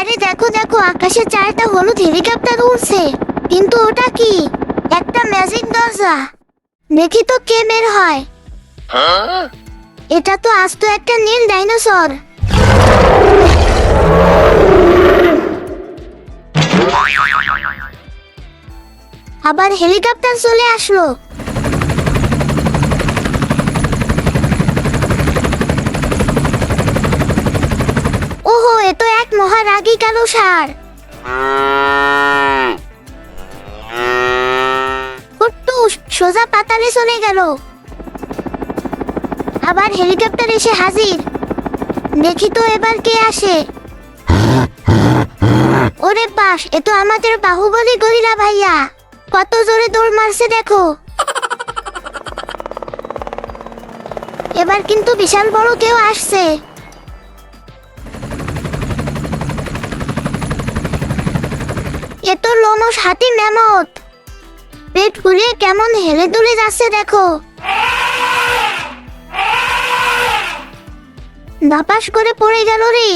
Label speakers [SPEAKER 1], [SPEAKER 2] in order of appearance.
[SPEAKER 1] আরে দেখো দেখো, আকাশে 4টা হলুদ হেলিকপ্টার উড়ছে। কিন্তু ওটা কি? একটা ম্যাজিক দরজা। দেখি তো কে বের হয়। এটা তো আস্ত একটা নীল ডাইনোসর। আবার হেলিকপ্টার চলে আসলো। ওহো, এ তো এক মহারাগী কালো ষাঁড়। কুট্টুস সোজা পাতালে চলে গেল। আবার হেলিকপ্টার এসে হাজির। দেখি তো এবার কে আসে। ওরে বাস, এ তো আমাদের বাহুবলী গরিলা ভাইয়া। কত জোরে দৌড় মারছে দেখো। এবার কিন্তু বিশাল বড় কেউ আসছে। এ তো লোমশ হাতি ম্যামথ। পেট ফুলিয়ে কেমন হেলে দুলে যাচ্ছে দেখো। ধপাস করে পড়ে গেল রে।